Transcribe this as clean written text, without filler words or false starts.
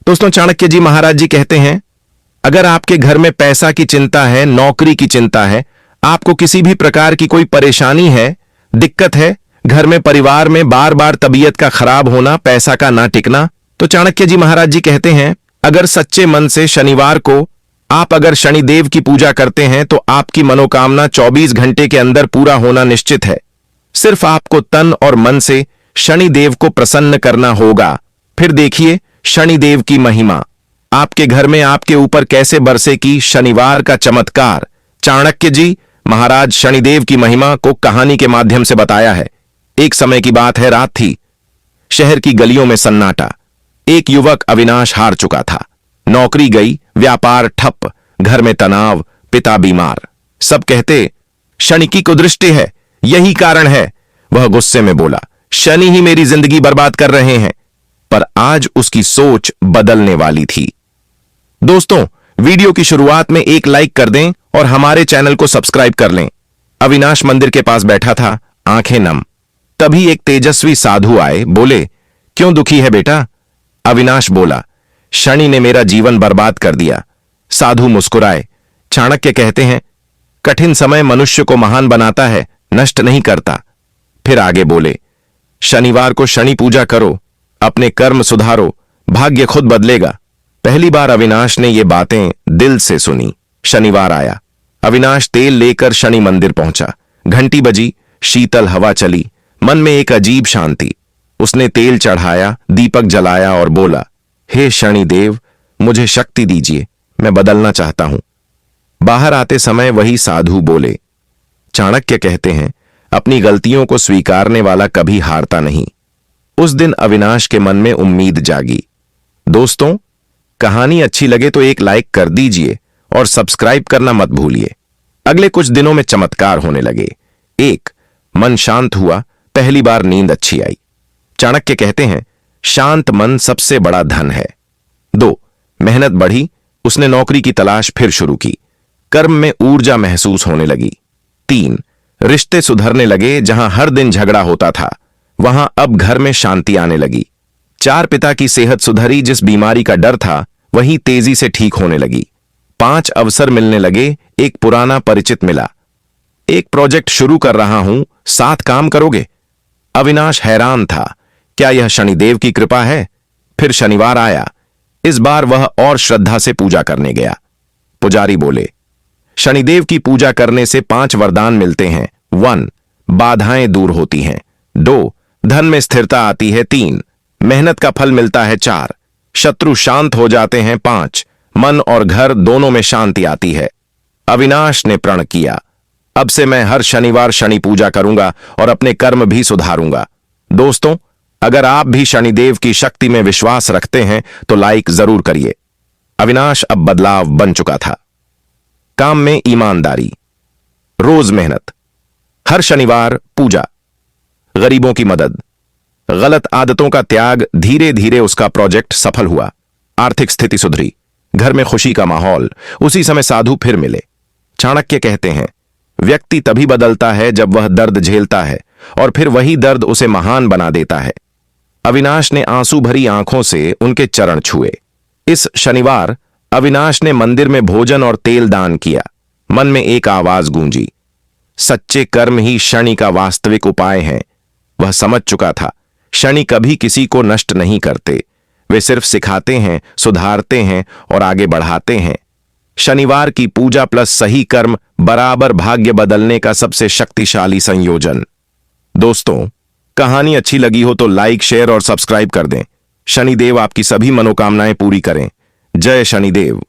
दोस्तों, चाणक्य जी महाराज जी कहते हैं, अगर आपके घर में पैसा की चिंता है, नौकरी की चिंता है, आपको किसी भी प्रकार की कोई परेशानी है, दिक्कत है, घर में परिवार में बार बार तबीयत का खराब होना, पैसा का ना टिकना, तो चाणक्य जी महाराज जी कहते हैं, अगर सच्चे मन से शनिवार को आप अगर शनिदेव की पूजा करते हैं तो आपकी मनोकामना 24 घंटे के अंदर पूरा होना निश्चित है। सिर्फ आपको तन और मन से शनिदेव को प्रसन्न करना होगा। फिर देखिए शनिदेव की महिमा आपके घर में आपके ऊपर कैसे बरसे की शनिवार का चमत्कार। चाणक्य जी महाराज शनिदेव की महिमा को कहानी के माध्यम से बताया है। एक समय की बात है, रात थी। शहर की गलियों में सन्नाटा। एक युवक अविनाश हार चुका था। नौकरी गई, व्यापार ठप, घर में तनाव, पिता बीमार। सब कहते शनि की कुदृष्टि है, यही कारण है। वह गुस्से में बोला, शनि ही मेरी जिंदगी बर्बाद कर रहे हैं। पर आज उसकी सोच बदलने वाली थी। दोस्तों, वीडियो की शुरुआत में एक लाइक कर दें और हमारे चैनल को सब्सक्राइब कर लें। अविनाश मंदिर के पास बैठा था, आंखें नम। तभी एक तेजस्वी साधु आए, बोले, क्यों दुखी है बेटा? अविनाश बोला, शनि ने मेरा जीवन बर्बाद कर दिया। साधु मुस्कुराए। चाणक्य कहते हैं, कठिन समय मनुष्य को महान बनाता है, नष्ट नहीं करता। फिर आगे बोले, शनिवार को शनि पूजा करो, अपने कर्म सुधारो, भाग्य खुद बदलेगा। पहली बार अविनाश ने ये बातें दिल से सुनी। शनिवार आया। अविनाश तेल लेकर शनि मंदिर पहुंचा। घंटी बजी, शीतल हवा चली, मन में एक अजीब शांति। उसने तेल चढ़ाया, दीपक जलाया और बोला, हे शनिदेव, मुझे शक्ति दीजिए, मैं बदलना चाहता हूं। बाहर आते समय वही साधु बोले, चाणक्य कहते हैं, अपनी गलतियों को स्वीकारने वाला कभी हारता नहीं। उस दिन अविनाश के मन में उम्मीद जागी। दोस्तों, कहानी अच्छी लगे तो एक लाइक कर दीजिए और सब्सक्राइब करना मत भूलिए। अगले कुछ दिनों में चमत्कार होने लगे। 1. मन शांत हुआ, पहली बार नींद अच्छी आई। चाणक्य कहते हैं, शांत मन सबसे बड़ा धन है। 2. मेहनत बढ़ी, उसने नौकरी की तलाश फिर शुरू की। कर्म में ऊर्जा महसूस होने लगी। 3. रिश्ते सुधरने लगे, जहां हर दिन झगड़ा होता था वहां अब घर में शांति आने लगी। 4. पिता की सेहत सुधरी, जिस बीमारी का डर था वही तेजी से ठीक होने लगी। 5. अवसर मिलने लगे, एक पुराना परिचित मिला। एक प्रोजेक्ट शुरू कर रहा हूं, साथ काम करोगे? अविनाश हैरान था, क्या यह शनिदेव की कृपा है? फिर शनिवार आया। इस बार वह और श्रद्धा से पूजा करने गया। पुजारी बोले, शनिदेव की पूजा करने से 5 वरदान मिलते हैं। 1. बाधाएं दूर होती हैं। 2. धन में स्थिरता आती है। 3. मेहनत का फल मिलता है। 4. शत्रु शांत हो जाते हैं। 5. मन और घर दोनों में शांति आती है। अविनाश ने प्रण किया, अब से मैं हर शनिवार शनि पूजा करूंगा और अपने कर्म भी सुधारूंगा। दोस्तों, अगर आप भी शनिदेव की शक्ति में विश्वास रखते हैं तो लाइक जरूर करिए। अविनाश अब बदलाव बन चुका था। काम में ईमानदारी, रोज मेहनत, हर शनिवार पूजा, गरीबों की मदद, गलत आदतों का त्याग। धीरे धीरे उसका प्रोजेक्ट सफल हुआ। आर्थिक स्थिति सुधरी, घर में खुशी का माहौल। उसी समय साधु फिर मिले। चाणक्य कहते हैं, व्यक्ति तभी बदलता है जब वह दर्द झेलता है और फिर वही दर्द उसे महान बना देता है। अविनाश ने आंसू भरी आंखों से उनके चरण छुए। इस शनिवार अविनाश ने मंदिर में भोजन और तेल दान किया। मन में एक आवाज गूंजी, सच्चे कर्म ही शनि का वास्तविक उपाय हैं। वह समझ चुका था, शनि कभी किसी को नष्ट नहीं करते, वे सिर्फ सिखाते हैं, सुधारते हैं और आगे बढ़ाते हैं। शनिवार की पूजा प्लस सही कर्म बराबर भाग्य बदलने का सबसे शक्तिशाली संयोजन। दोस्तों, कहानी अच्छी लगी हो तो लाइक, शेयर और सब्सक्राइब कर दें। शनिदेव आपकी सभी मनोकामनाएं पूरी करें। जय शनिदेव।